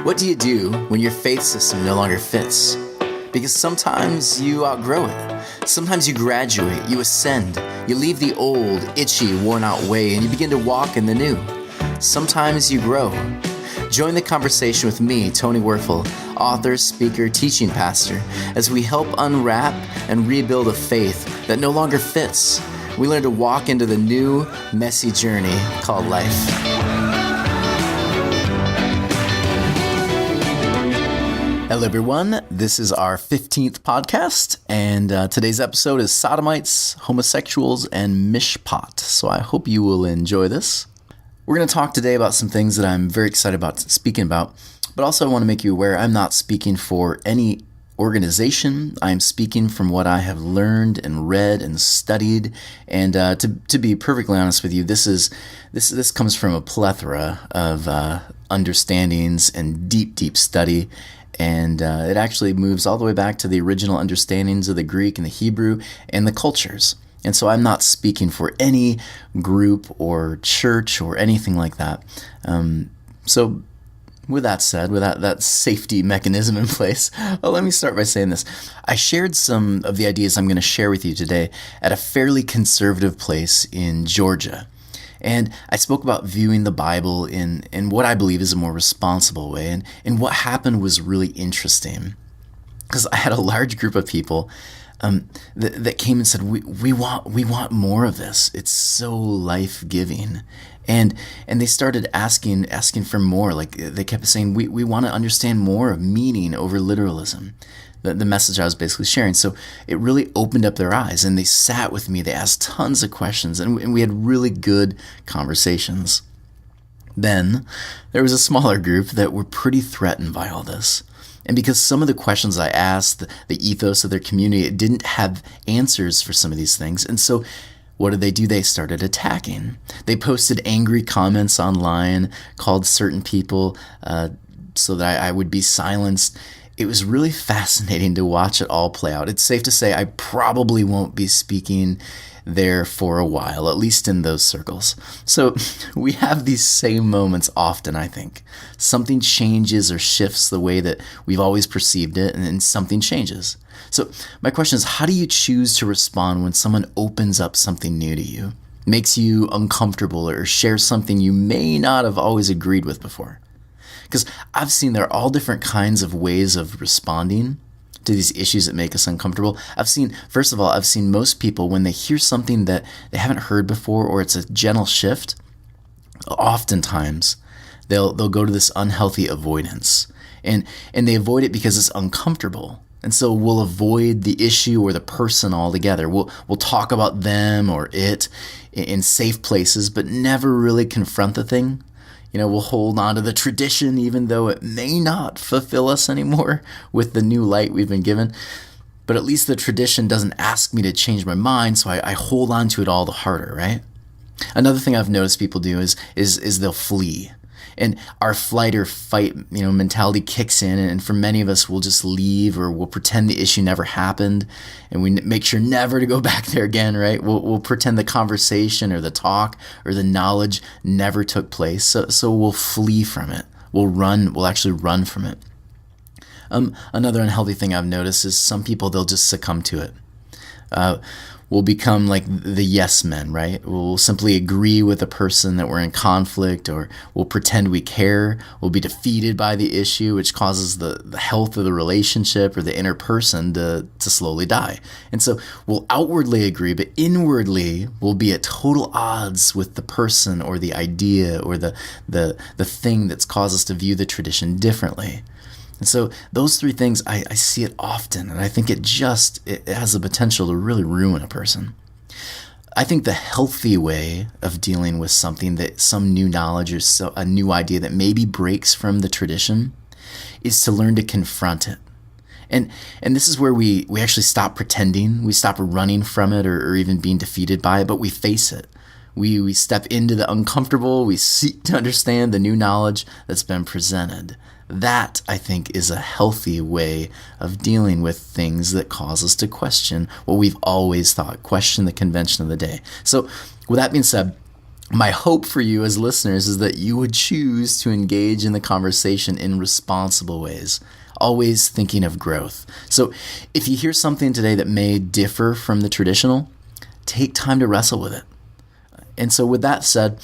What do you do when your faith system no longer fits? Because sometimes you outgrow it. Sometimes you graduate, you ascend, you leave the old, itchy, worn-out way, and you begin to walk in the new. Sometimes you grow. Join the conversation with me, Tony Werfel, author, speaker, teaching pastor, as we help unwrap and rebuild a faith that no longer fits. We learn to walk into the new, messy journey called life. Hello, everyone. This is our 15th podcast, and today's episode is Sodomites, Homosexuals, and Mishpat. So I hope you will enjoy this. We're going to talk today about some things that I'm very excited about speaking about, but also I want to make you aware I'm not speaking for any organization. I'm speaking from what I have learned and read and studied, and to be perfectly honest with you, this comes from a plethora of understandings and deep study. And it actually moves all the way back to the original understandings of the Greek and the Hebrew and the cultures. And so I'm not speaking for any group or church or anything like that. So with that said, with that safety mechanism in place, let me start by saying this. I shared some of the ideas I'm going to share with you today at a fairly conservative place in Georgia. And I spoke about viewing the Bible in what I believe is a more responsible way. And what happened was really interesting, because I had a large group of people that came and said, we want more of this. It's so life-giving. And they started asking for more. Like they kept saying, we want to understand more of meaning over literalism. The message I was basically sharing. So it really opened up their eyes, and they sat with me. They asked tons of questions, and we had really good conversations. Then there was a smaller group that were pretty threatened by all this. And because some of the questions I asked, the ethos of their community, it didn't have answers for some of these things. And so what did they do? They started attacking. They posted angry comments online, called certain people so that I would be silenced. It was really fascinating to watch it all play out. It's safe to say I probably won't be speaking there for a while, at least in those circles. So we have these same moments often, I think. Something changes or shifts the way that we've always perceived it, and then something changes. So my question is, how do you choose to respond when someone opens up something new to you, makes you uncomfortable, or shares something you may not have always agreed with before? Because I've seen there are all different kinds of ways of responding to these issues that make us uncomfortable. First of all, I've seen most people, when they hear something that they haven't heard before, or it's a gentle shift, oftentimes they'll go to this unhealthy avoidance. And they avoid it because it's uncomfortable. And so we'll avoid the issue or the person altogether. We'll talk about them or it in safe places, but never really confront the thing. We'll hold on to the tradition even though it may not fulfill us anymore with the new light we've been given. But at least the tradition doesn't ask me to change my mind, so I hold on to it all the harder, right? Another thing I've noticed people do is they'll flee. And our flight or fight, mentality kicks in, and for many of us, we'll just leave, or we'll pretend the issue never happened, and we make sure never to go back there again, right? We'll pretend the conversation or the talk or the knowledge never took place, so we'll flee from it. We'll actually run from it. Another unhealthy thing I've noticed is some people, they'll just succumb to it. We'll become like the yes men, right? We'll simply agree with the person that we're in conflict, or we'll pretend we care. We'll be defeated by the issue, which causes the health of the relationship or the inner person to slowly die. And so we'll outwardly agree, but inwardly we'll be at total odds with the person or the idea or the thing that's caused us to view the tradition differently. And so those three things, I see it often, and I think it has the potential to really ruin a person. I think the healthy way of dealing with something, that some new knowledge or a new idea that maybe breaks from the tradition, is to learn to confront it. And this is where we actually stop pretending, we stop running from it or even being defeated by it, but we face it. We step into the uncomfortable, we seek to understand the new knowledge that's been presented. That, I think, is a healthy way of dealing with things that cause us to question what we've always thought, question the convention of the day. So with that being said, My hope for you as listeners is that you would choose to engage in the conversation in responsible ways, always thinking of growth. So if you hear something today that may differ from the traditional, take time to wrestle with it. And so with that said,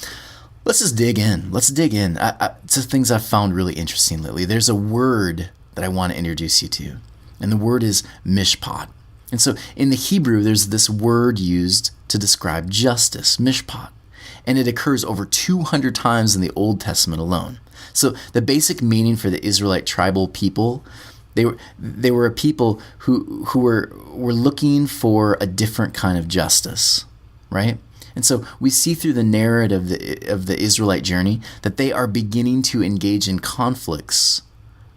let's just dig in. Let's dig in to things I've found really interesting lately. There's a word that I want to introduce you to, and the word is mishpat. And so in the Hebrew, there's this word used to describe justice, mishpat, and it occurs over 200 times in the Old Testament alone. So the basic meaning for the Israelite tribal people, they were a people who were looking for a different kind of justice, right? And so we see through the narrative of the Israelite journey that they are beginning to engage in conflicts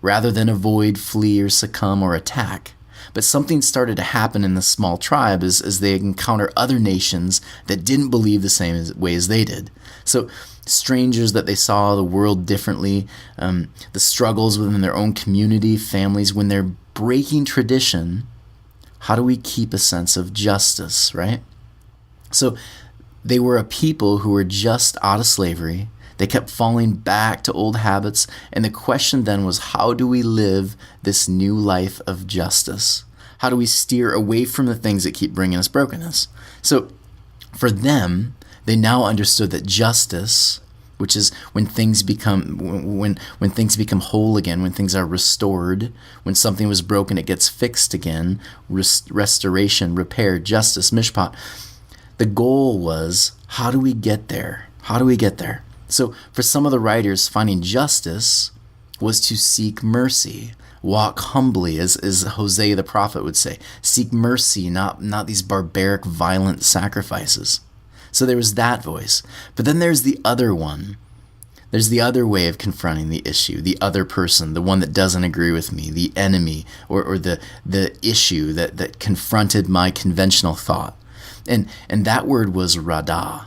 rather than avoid, flee, or succumb or attack. But something started to happen in the small tribe as they encounter other nations that didn't believe the same way as they did. So strangers that they saw the world differently, the struggles within their own community, families, when they're breaking tradition, how do we keep a sense of justice, right? So they were a people who were just out of slavery. They kept falling back to old habits. And the question then was, how do we live this new life of justice? How do we steer away from the things that keep bringing us brokenness? So for them, they now understood that justice, which is when things become when things become whole again, when things are restored, when something was broken, it gets fixed again, restoration, repair, justice, mishpat. The goal was, how do we get there? How do we get there? So for some of the writers, finding justice was to seek mercy, walk humbly, as Hosea the prophet would say. Seek mercy, not these barbaric, violent sacrifices. So there was that voice. But then there's the other one. There's the other way of confronting the issue, the other person, the one that doesn't agree with me, the enemy, or the issue that confronted my conventional thought. And that word was radah.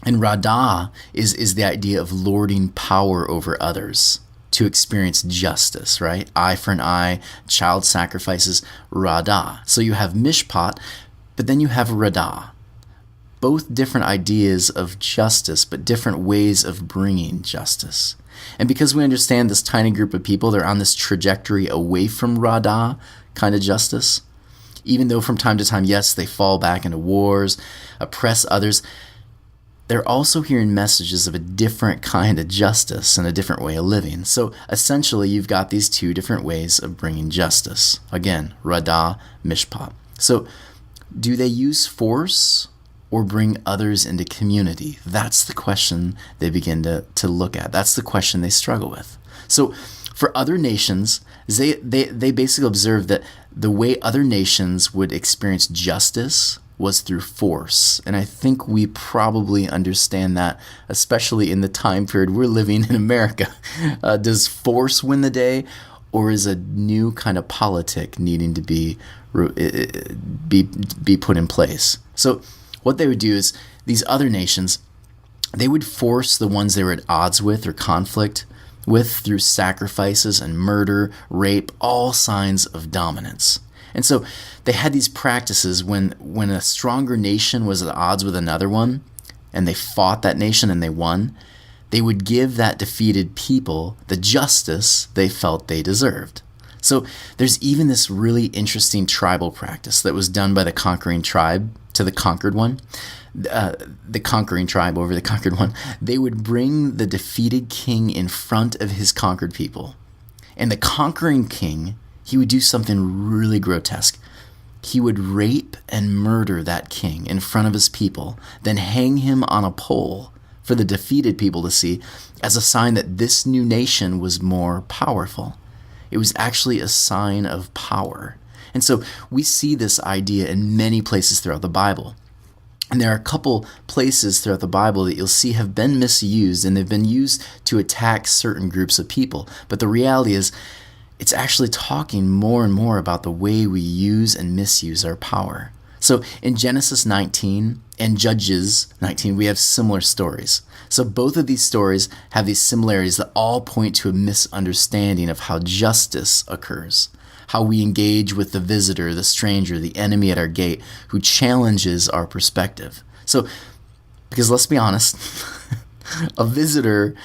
And radah is the idea of lording power over others, to experience justice, right? Eye for an eye, child sacrifices, radah. So you have mishpat, but then you have radah. Both different ideas of justice, but different ways of bringing justice. And because we understand this tiny group of people, they're on this trajectory away from radah kind of justice. Even though from time to time, yes, they fall back into wars, oppress others, they're also hearing messages of a different kind of justice and a different way of living. So essentially, you've got these two different ways of bringing justice. Again, radah, mishpat. So do they use force or bring others into community? That's the question they begin to look at. That's the question they struggle with. So for other nations, they basically observed that the way other nations would experience justice was through force. And I think we probably understand that, especially in the time period we're living in America. Does force win the day, or is a new kind of politic needing to be put in place? So what they would do is, these other nations, they would force the ones they were at odds with or conflict with through sacrifices and murder, rape, all signs of dominance. And so they had these practices when a stronger nation was at odds with another one, and they fought that nation and they won, they would give that defeated people the justice they felt they deserved. So there's even this really interesting tribal practice that was done by the conquering tribe to the conquered one. The conquering tribe over the conquered one, they would bring the defeated king in front of his conquered people. And the conquering king, he would do something really grotesque. He would rape and murder that king in front of his people, then hang him on a pole for the defeated people to see as a sign that this new nation was more powerful. It was actually a sign of power. And so we see this idea in many places throughout the Bible. And there are a couple places throughout the Bible that you'll see have been misused, and they've been used to attack certain groups of people. But the reality is, it's actually talking more and more about the way we use and misuse our power. So in Genesis 19 and Judges 19, we have similar stories. So both of these stories have these similarities that all point to a misunderstanding of how justice occurs, how we engage with the visitor, the stranger, the enemy at our gate who challenges our perspective. So Because let's be honest, a visitor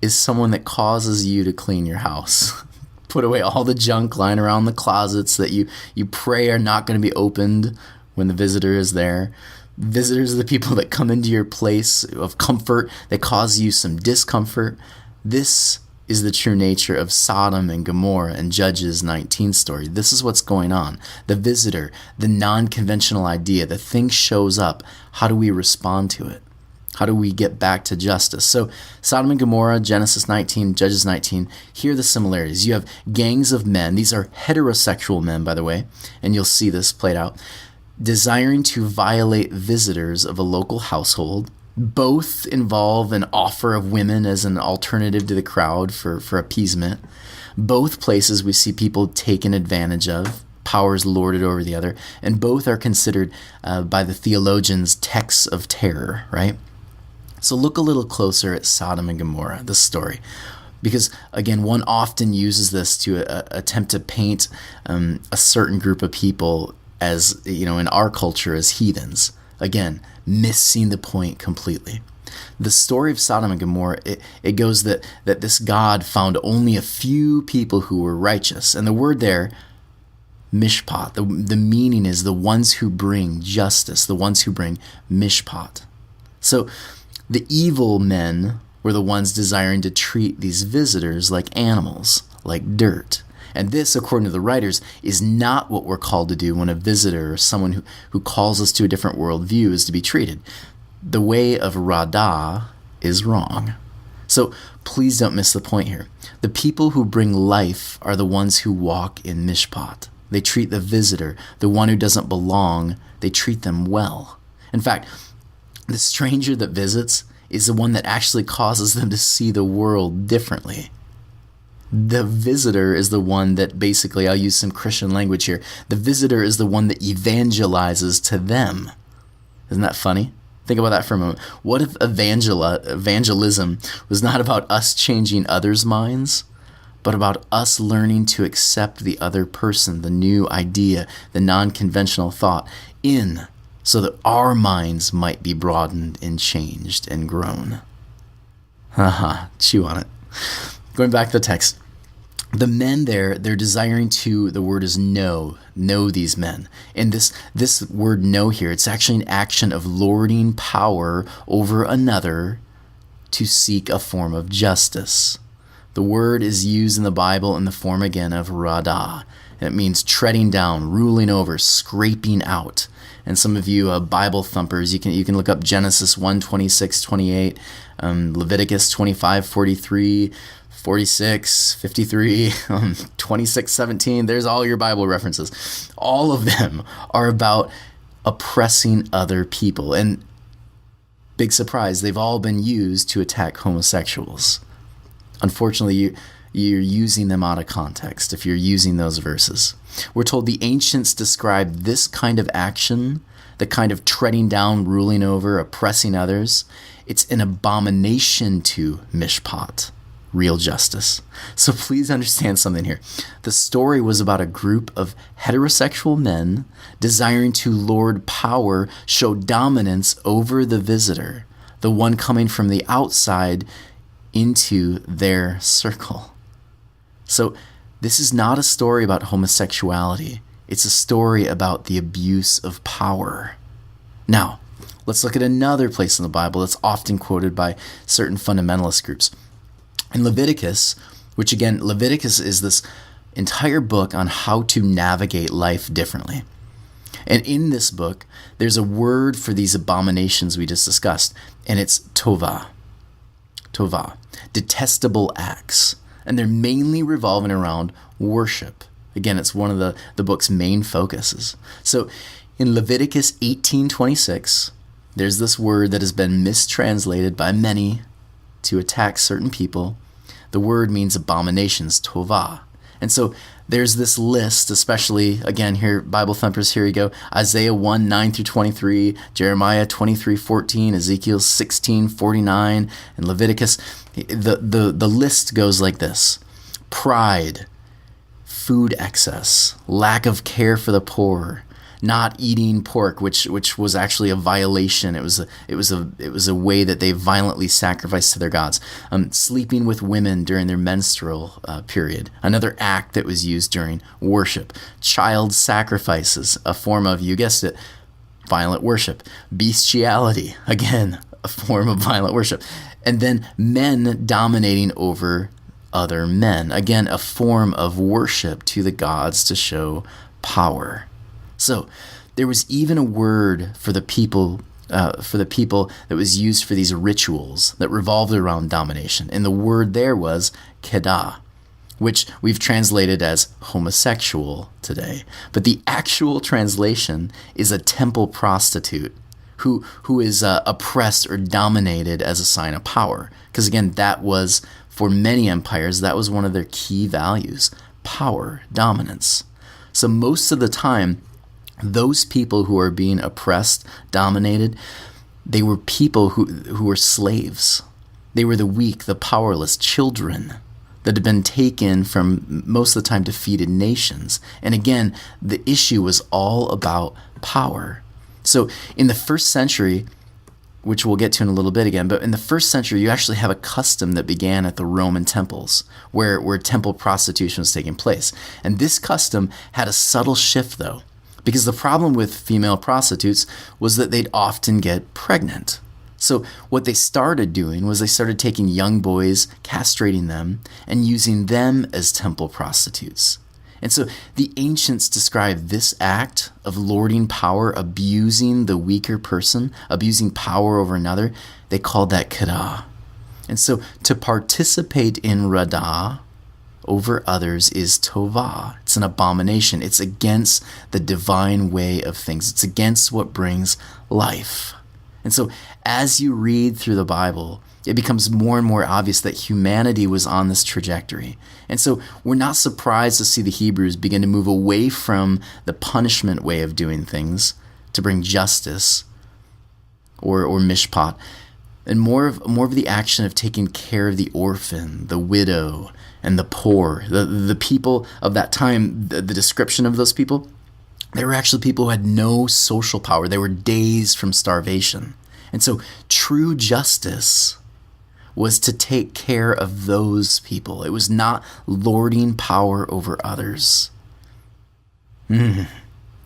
is someone that causes you to clean your house. Put away all the junk lying around the closets that you pray are not going to be opened when the visitor is there. Visitors are the people that come into your place of comfort, that cause you some discomfort. This is the true nature of Sodom and Gomorrah and Judges 19 story. This is what's going on. The visitor, the non-conventional idea, the thing shows up. How do we respond to it? How do we get back to justice? So Sodom and Gomorrah, Genesis 19, Judges 19, here are the similarities. You have gangs of men. These are heterosexual men, by the way, and you'll see this played out, desiring to violate visitors of a local household. Both involve an offer of women as an alternative to the crowd for appeasement. Both places we see people taken advantage of, powers lorded over the other, and both are considered by the theologians texts of terror, right? So look a little closer at Sodom and Gomorrah, this story, because again, one often uses this to attempt to paint a certain group of people as, in our culture as heathens. Again, missing the point completely. The story of Sodom and Gomorrah, it goes that this God found only a few people who were righteous. And the word there, Mishpat, the meaning is the ones who bring justice, the ones who bring Mishpat. So the evil men were the ones desiring to treat these visitors like animals, like dirt. And this, according to the writers, is not what we're called to do when a visitor or someone who calls us to a different worldview is to be treated. The way of Radah is wrong. So please don't miss the point here. The people who bring life are the ones who walk in Mishpat. They treat the visitor, the one who doesn't belong, they treat them well. In fact, the stranger that visits is the one that actually causes them to see the world differently. The visitor is the one that basically, I'll use some Christian language here, the visitor is the one that evangelizes to them. Isn't that funny? Think about that for a moment. What if evangelism was not about us changing others' minds, but about us learning to accept the other person, the new idea, the non-conventional thought so that our minds might be broadened and changed and grown. Chew on it. Going back to the text. The men there, they're desiring to, the word is know these men. And this word know here, it's actually an action of lording power over another to seek a form of justice. The word is used in the Bible in the form again of radah. And it means treading down, ruling over, scraping out. And some of you Bible thumpers, you can look up Genesis 1:26-28, Leviticus 25:43, 46, 53, 26:17. There's all your Bible references. All of them are about oppressing other people. And big surprise, they've all been used to attack homosexuals. Unfortunately, you're using them out of context if you're using those verses. We're told the ancients described this kind of action, the kind of treading down, ruling over, oppressing others. It's an abomination to Mishpat, real justice. So please understand something here. The story was about a group of heterosexual men desiring to lord power, show dominance over the visitor, the one coming from the outside into their circle. So this is not a story about homosexuality. It's a story about the abuse of power. Now, let's look at another place in the Bible that's often quoted by certain fundamentalist groups. In Leviticus, which again, Leviticus is this entire book on how to navigate life differently. And in this book, there's a word for these abominations we just discussed, and it's tovah. Tovah, detestable acts. And they're mainly revolving around worship. Again, it's one of the book's main focuses. So in Leviticus 18:26, there's this word that has been mistranslated by many to attack certain people. The word means abominations, tovah. And so there's this list, especially, again, here, Bible thumpers, here you go. Isaiah 1:9-23, Jeremiah 23:14, Ezekiel 16:49, and Leviticus. The list goes like this: pride, food excess, lack of care for the poor, not eating pork, which was actually a violation. It was a way that they violently sacrificed to their gods. Sleeping with women during their menstrual period, another act that was used during worship. Child sacrifices, a form of, you guessed it, violent worship. Bestiality, again, a form of violent worship. And then men dominating over other men, again, a form of worship to the gods to show power. So there was even a word for the people that was used for these rituals that revolved around domination, and the word there was kedah, which we've translated as homosexual today. But the actual translation is a temple prostitute who is oppressed or dominated as a sign of power. Because again, that was, for many empires, that was one of their key values: power, dominance. So most of the time, those people who are being oppressed, dominated, they were people who were slaves. They were the weak, the powerless, children that had been taken from, most of the time, defeated nations. And again, the issue was all about power. So in the first century, which we'll get to in a little bit again, but in the first century, you actually have a custom that began at the Roman temples where temple prostitution was taking place. And this custom had a subtle shift, though, because the problem with female prostitutes was that they'd often get pregnant. So what they started doing was they started taking young boys, castrating them, and using them as temple prostitutes. And so the ancients described this act of lording power, abusing the weaker person, abusing power over another. They called that kedah. And so to participate in radah over others is tovah. It's an abomination. It's against the divine way of things. It's against what brings life. And so as you read through the Bible, it becomes more and more obvious that humanity was on this trajectory. And so we're not surprised to see the Hebrews begin to move away from the punishment way of doing things to bring justice or mishpat, and more of the action of taking care of the orphan, the widow, and the poor. The people of that time, the description of those people, they were actually people who had no social power. They were days from starvation. And so true justice was to take care of those people. It was not lording power over others. Isn't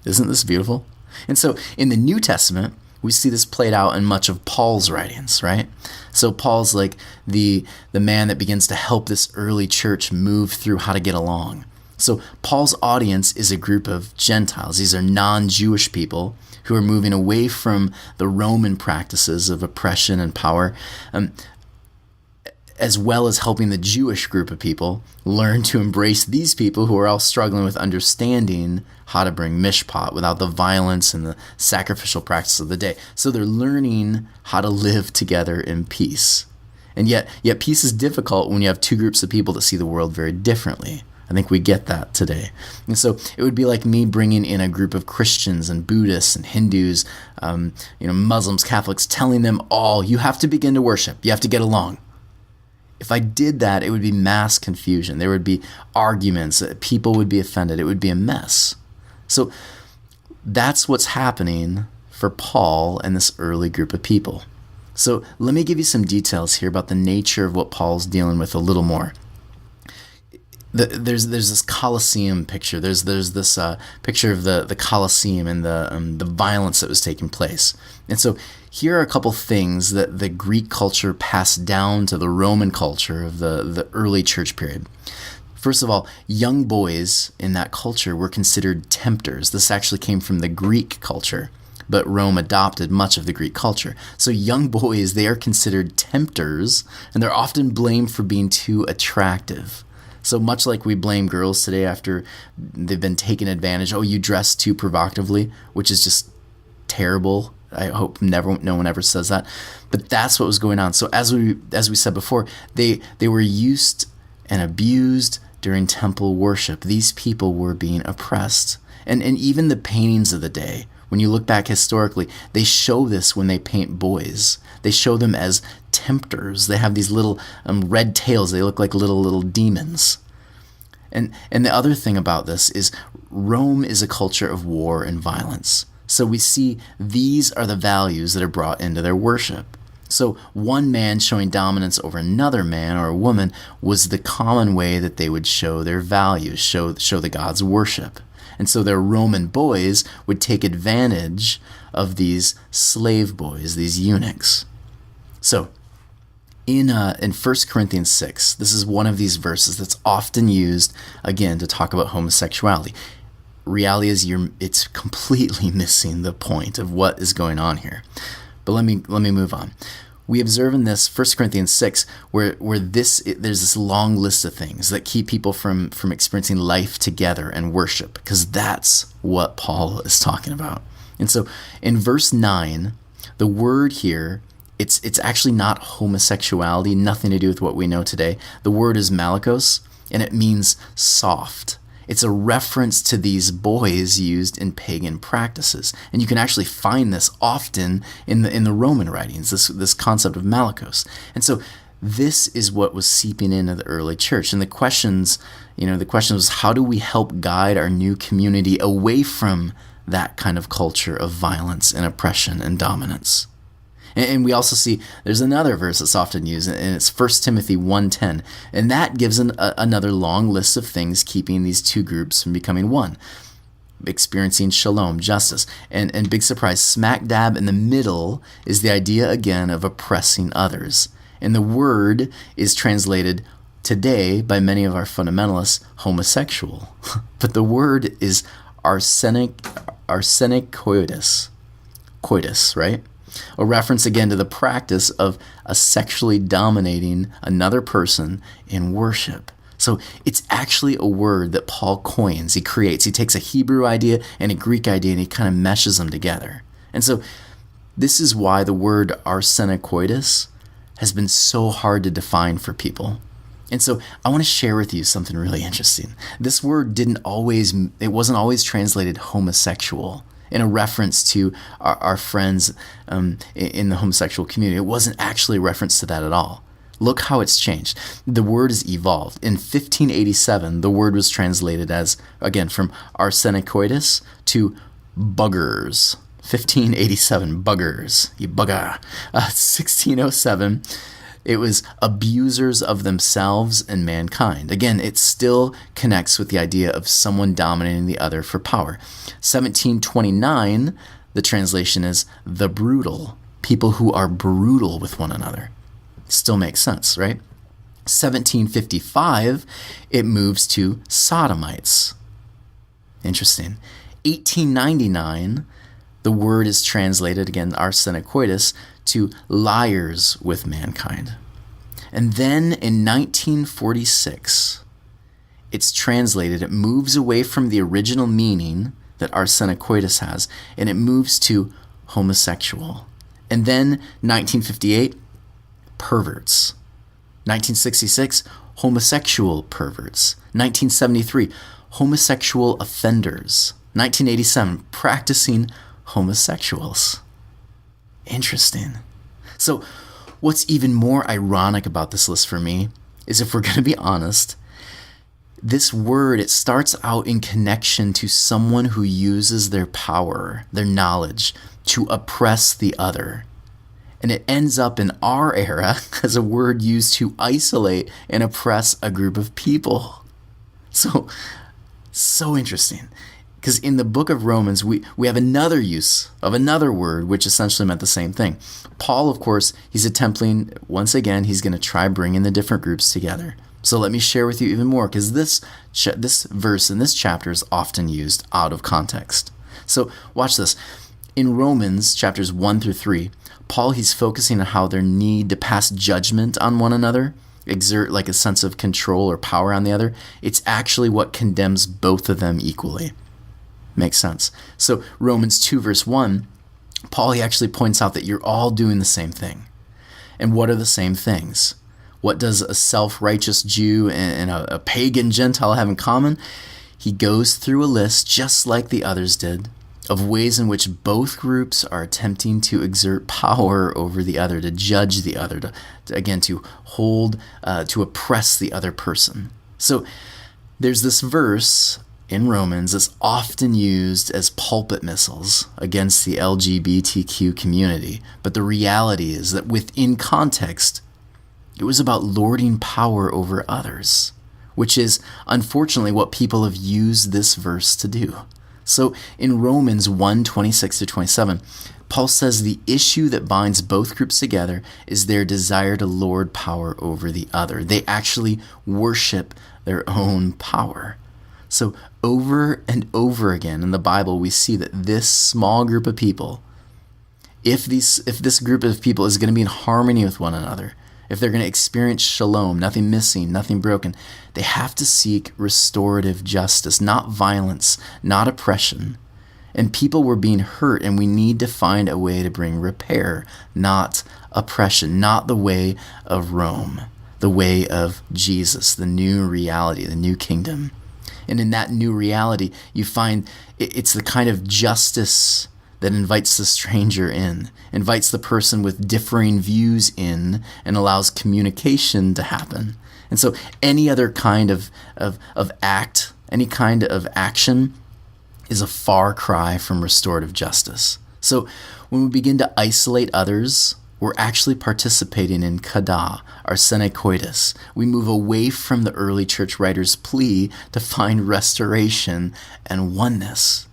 this beautiful? And so in the New Testament, we see this played out in much of Paul's writings, right? So Paul's like the man that begins to help this early church move through how to get along. So Paul's audience is a group of Gentiles. These are non-Jewish people who are moving away from the Roman practices of oppression and power, as well as helping the Jewish group of people learn to embrace these people who are all struggling with understanding how to bring mishpat without the violence and the sacrificial practice of the day. So they're learning how to live together in peace. And yet peace is difficult when you have two groups of people that see the world very differently. I think we get that today. And so it would be like me bringing in a group of Christians and Buddhists and Hindus, Muslims, Catholics, telling them all, you have to begin to worship. You have to get along. If I did that, it would be mass confusion. There would be arguments. People would be offended. It would be a mess. So that's what's happening for Paul and this early group of people. So let me give you some details here about the nature of what Paul's dealing with a little more. There's this Colosseum picture. There's this picture of the Colosseum and the violence that was taking place. And so here are a couple things that the Greek culture passed down to the Roman culture of the early church period. First of all, young boys in that culture were considered tempters. This actually came from the Greek culture, but Rome adopted much of the Greek culture. So young boys, they are considered tempters, and they're often blamed for being too attractive. So much like we blame girls today after they've been taken advantage. Oh, you dress too provocatively, which is just terrible. I hope no one ever says that. But that's what was going on. So as we said before, they were used and abused during temple worship. These people were being oppressed. And even the paintings of the day, when you look back historically, they show this when they paint boys. They show them as tempters. They have these little red tails. They look like little demons. And the other thing about this is Rome is a culture of war and violence. So we see these are the values that are brought into their worship. So one man showing dominance over another man or a woman was the common way that they would show their values, show the gods worship. And so their Roman boys would take advantage of these slave boys, these eunuchs. So in 1 Corinthians 6, this is one of these verses that's often used, again, to talk about homosexuality. Reality is it's completely missing the point of what is going on here. But let me move on. We observe in this 1 Corinthians 6 where there's this long list of things that keep people from experiencing life together and worship, because that's what Paul is talking about. And so in verse 9, the word here, it's actually not homosexuality, nothing to do with what we know today. The word is malakos, and it means soft. It's a reference to these boys used in pagan practices. And you can actually find this often in the Roman writings, this concept of malakos. And so this is what was seeping into the early church. And the question was, how do we help guide our new community away from that kind of culture of violence and oppression and dominance? And we also see there's another verse that's often used, and it's 1 Timothy 1:10. And that gives another long list of things keeping these two groups from becoming one. Experiencing shalom, justice. And big surprise, smack dab in the middle is the idea again of oppressing others. And the word is translated today by many of our fundamentalists homosexual. But the word is arsenic coitus, right? A reference again to the practice of sexually dominating another person in worship. So it's actually a word that Paul coins, he creates. He takes a Hebrew idea and a Greek idea and he kind of meshes them together. And so this is why the word arsenicoitus has been so hard to define for people. And so I want to share with you something really interesting. This word wasn't always translated homosexual in a reference to our friends in the homosexual community. It wasn't actually a reference to that at all. Look how it's changed. The word has evolved. In 1587, the word was translated as, again, from arsenicoitus to buggers. 1587, buggers, you bugger. 1607, it was abusers of themselves and mankind. Again, it still connects with the idea of someone dominating the other for power. 1729, the translation is the brutal, people who are brutal with one another. Still makes sense, right? 1755, it moves to Sodomites. Interesting. 1899, the word is translated, again, arsenicoitus, to liars with mankind. And then in 1946, it's translated, it moves away from the original meaning that arsenicoitus has, and it moves to homosexual. And then 1958, perverts. 1966, homosexual perverts. 1973, homosexual offenders. 1987, practicing homosexuals. Interesting. So what's even more ironic about this list for me is, if we're going to be honest, this word, it starts out in connection to someone who uses their power, their knowledge, to oppress the other. And it ends up in our era as a word used to isolate and oppress a group of people. So interesting. Because in the book of Romans, we have another use of another word, which essentially meant the same thing. Paul, of course, he's attempting, once again, he's going to try bringing the different groups together. So let me share with you even more, because this verse in this chapter is often used out of context. So watch this. In Romans chapters 1 through 3, Paul, he's focusing on how their need to pass judgment on one another, exert like a sense of control or power on the other, it's actually what condemns both of them equally. Makes sense. So Romans 2 verse 1, Paul, he actually points out that you're all doing the same thing. And what are the same things? What does a self-righteous Jew and a pagan Gentile have in common? He goes through a list, just like the others did, of ways in which both groups are attempting to exert power over the other, to judge the other, to hold, to oppress the other person. So There's this verse in Romans that's often used as pulpit missiles against the LGBTQ community, but the reality is that within context, it was about lording power over others, which is unfortunately what people have used this verse to do. So in Romans 1:26-27, Paul says the issue that binds both groups together is their desire to lord power over the other. They actually worship their own power. So over and over again in the Bible, we see that this small group of people, if this group of people is going to be in harmony with one another, if they're going to experience shalom, nothing missing, nothing broken, they have to seek restorative justice, not violence, not oppression. And people were being hurt, and we need to find a way to bring repair, not oppression, not the way of Rome, the way of Jesus, the new reality, the new kingdom. And in that new reality, you find it's the kind of justice that invites the stranger in, invites the person with differing views in, and allows communication to happen. And so any other kind of act, any kind of action is a far cry from restorative justice. So when we begin to isolate others, we're actually participating in kada, our sine coitus. We move away from the early church writers' plea to find restoration and oneness.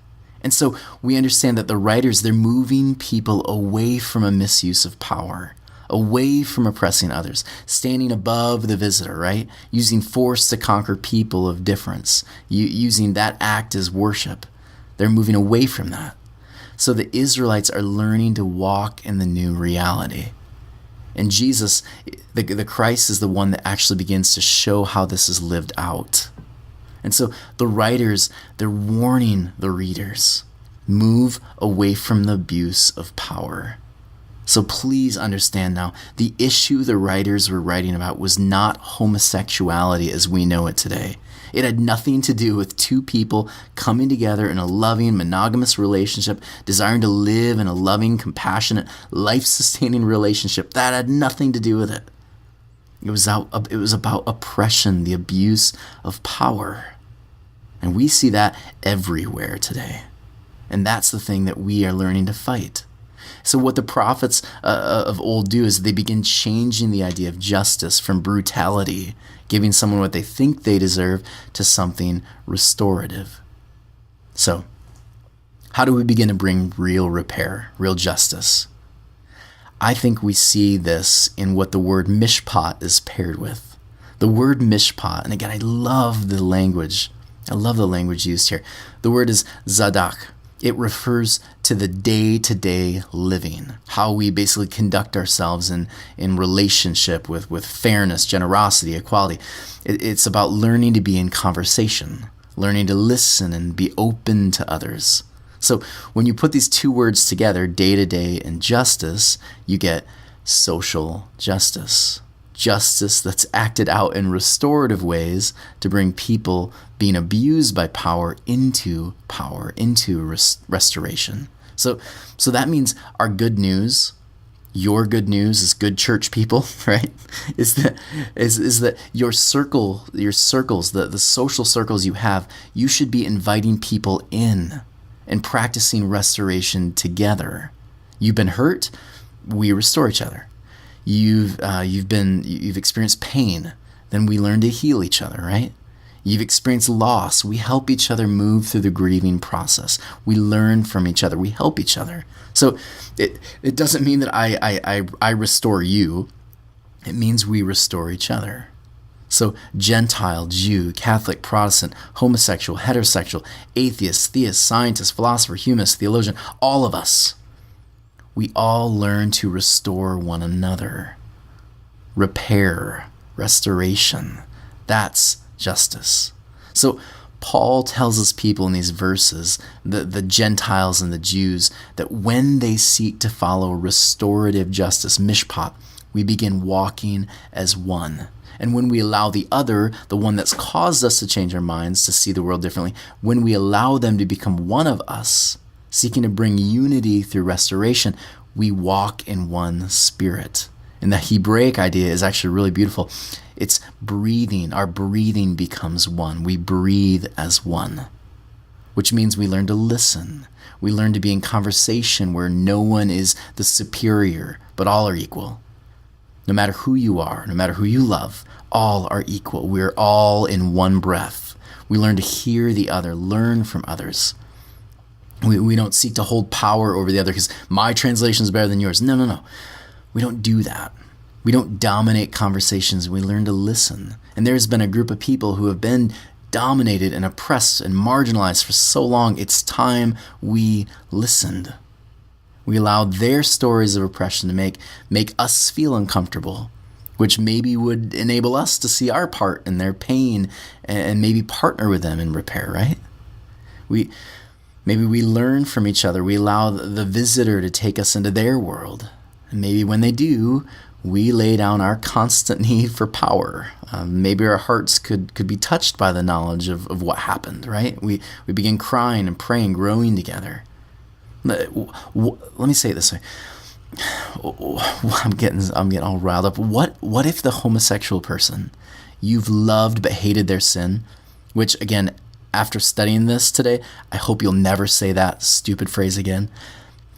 And so we understand that the writers, they're moving people away from a misuse of power, away from oppressing others, standing above the visitor, right? Using force to conquer people of difference, using that act as worship. They're moving away from that. So the Israelites are learning to walk in the new reality. And Jesus, the Christ, is the one that actually begins to show how this is lived out. And so the writers, they're warning the readers, move away from the abuse of power. So please understand now, the issue the writers were writing about was not homosexuality as we know it today. It had nothing to do with two people coming together in a loving, monogamous relationship, desiring to live in a loving, compassionate, life-sustaining relationship. That had nothing to do with it. It was about oppression, the abuse of power. And we see that everywhere today. And that's the thing that we are learning to fight. So what the prophets of old do is they begin changing the idea of justice from brutality, giving someone what they think they deserve, to something restorative. So how do we begin to bring real repair, real justice? I think we see this in what the word mishpat is paired with. The word mishpat, and again, I love the language used here. The word is zadak. It refers to the day-to-day living, how we basically conduct ourselves in relationship with fairness, generosity, equality. It's about learning to be in conversation, learning to listen and be open to others. So when you put these two words together, day-to-day and justice, you get social justice. Justice that's acted out in restorative ways to bring people being abused by power, into restoration. So that means our good news, your good news as good church people, right? Is that your circles, the social circles you have, you should be inviting people in and practicing restoration together. You've been hurt, we restore each other. You've experienced pain, then we learn to heal each other, right? You've experienced loss, we help each other move through the grieving process. We learn from each other, we help each other. So it doesn't mean that I restore you, it means we restore each other. So Gentile, Jew, Catholic, Protestant, homosexual, heterosexual, atheist, theist, scientist, philosopher, humanist, theologian, all of us, we all learn to restore one another. Repair, restoration, that's justice. So Paul tells his people in these verses, the Gentiles and the Jews, that when they seek to follow restorative justice, mishpat, we begin walking as one. And when we allow the other, the one that's caused us to change our minds, to see the world differently, when we allow them to become one of us, seeking to bring unity through restoration, we walk in one spirit. And the Hebraic idea is actually really beautiful. It's breathing. Our breathing becomes one. We breathe as one, which means we learn to listen. We learn to be in conversation where no one is the superior, but all are equal. No matter who you are, no matter who you love, all are equal. We're all in one breath. We learn to hear the other, learn from others. We don't seek to hold power over the other because my translation is better than yours. No. We don't do that. We don't dominate conversations. We learn to listen. And there's been a group of people who have been dominated and oppressed and marginalized for so long. It's time we listened. We allowed their stories of oppression to make us feel uncomfortable, which maybe would enable us to see our part in their pain and maybe partner with them in repair, right? Maybe we learn from each other. We allow the visitor to take us into their world. And maybe when they do, we lay down our constant need for power. Maybe our hearts could be touched by the knowledge of what happened, right? We begin crying and praying, growing together. Let me say it this way. I'm getting all riled up. What if the homosexual person you've loved but hated their sin, which again, after studying this today, I hope you'll never say that stupid phrase again.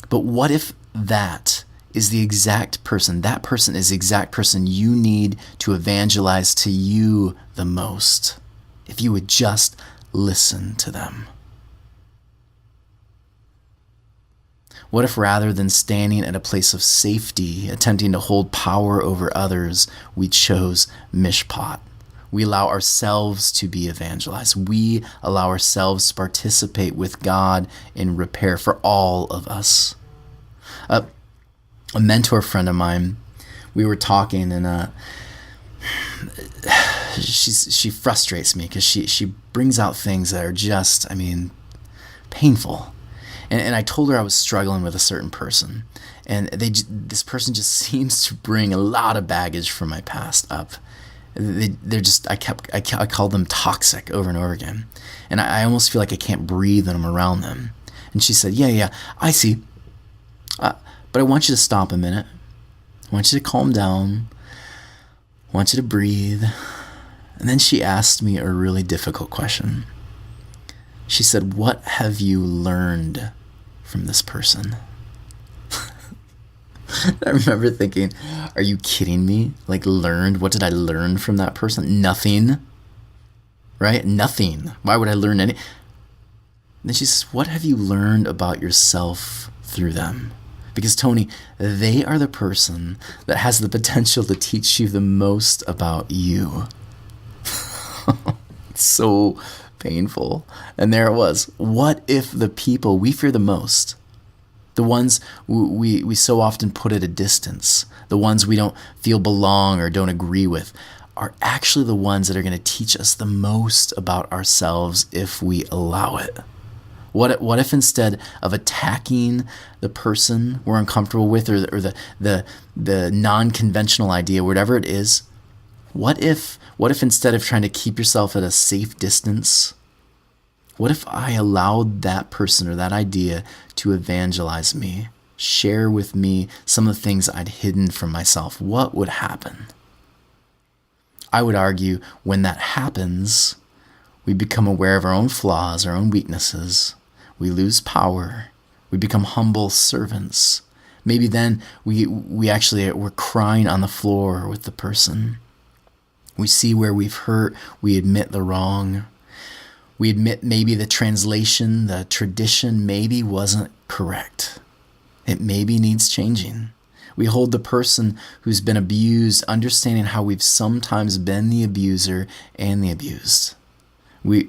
But what if that is the exact person, that person is the exact person you need to evangelize to you the most, if you would just listen to them? What if rather than standing at a place of safety, attempting to hold power over others, we chose Mishpat? We allow ourselves to be evangelized. We allow ourselves to participate with God in repair for all of us. A mentor friend of mine, we were talking, and she frustrates me because she brings out things that are just, painful. And I told her I was struggling with a certain person, and this person just seems to bring a lot of baggage from my past up. I called them toxic over and over again, and I almost feel like I can't breathe when I'm around them. And she said, "Yeah, I see, but I want you to stop a minute. I want you to calm down. I want you to breathe." And then she asked me a really difficult question. She said, "What have you learned from this person?" I remember thinking, are you kidding me? Like, learned? What did I learn from that person? Nothing. Right? Nothing. Why would I learn any? And then she says, what have you learned about yourself through them? Because, Tony, they are the person that has the potential to teach you the most about you. It's so painful. And there it was. What if the people we fear the most, the ones we so often put at a distance, the ones we don't feel belong or don't agree with, are actually the ones that are going to teach us the most about ourselves if we allow it? What if instead of attacking the person we're uncomfortable with, or the non-conventional idea, whatever it is, what if instead of trying to keep yourself at a safe distance, what if I allowed that person or that idea to evangelize me, share with me some of the things I'd hidden from myself? What would happen? I would argue when that happens, we become aware of our own flaws, our own weaknesses. We lose power. We become humble servants. Maybe then we're crying on the floor with the person. We see where we've hurt. We admit the wrong. We admit maybe the translation, the tradition maybe wasn't correct. It maybe needs changing. We hold the person who's been abused, understanding how we've sometimes been the abuser and the abused. We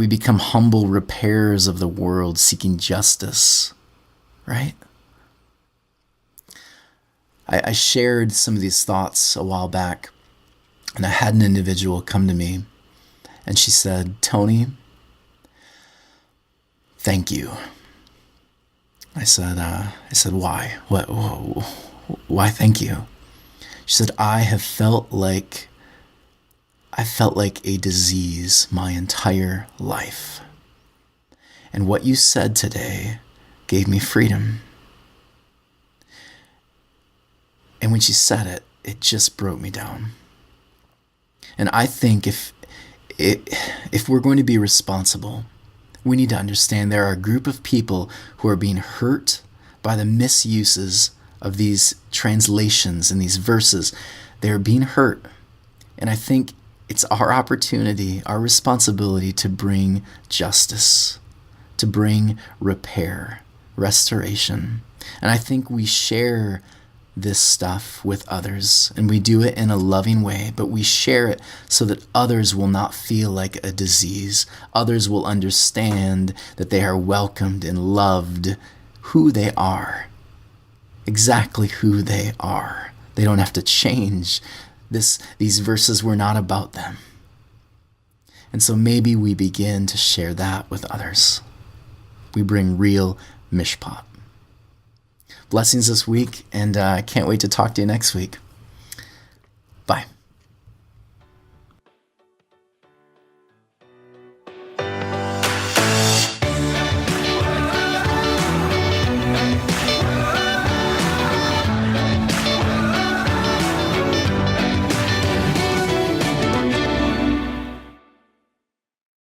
become humble repairers of the world, seeking justice, right? I shared some of these thoughts a while back, and I had an individual come to me, and she said, "Tony, thank you." I said, "Why? Why thank you?" She said, I felt like a disease my entire life. And what you said today gave me freedom. And when she said it, it just broke me down. And I think if we're going to be responsible, we need to understand there are a group of people who are being hurt by the misuses of these translations and these verses. They're being hurt. And I think it's our opportunity, our responsibility to bring justice, to bring repair, restoration. And I think we share this stuff with others, and we do it in a loving way, but we share it so that others will not feel like a disease. Others will understand that they are welcomed and loved who they are, exactly who they are. They don't have to change. These verses were not about them. And so maybe we begin to share that with others. We bring real mishpat. Blessings this week, and I can't wait to talk to you next week.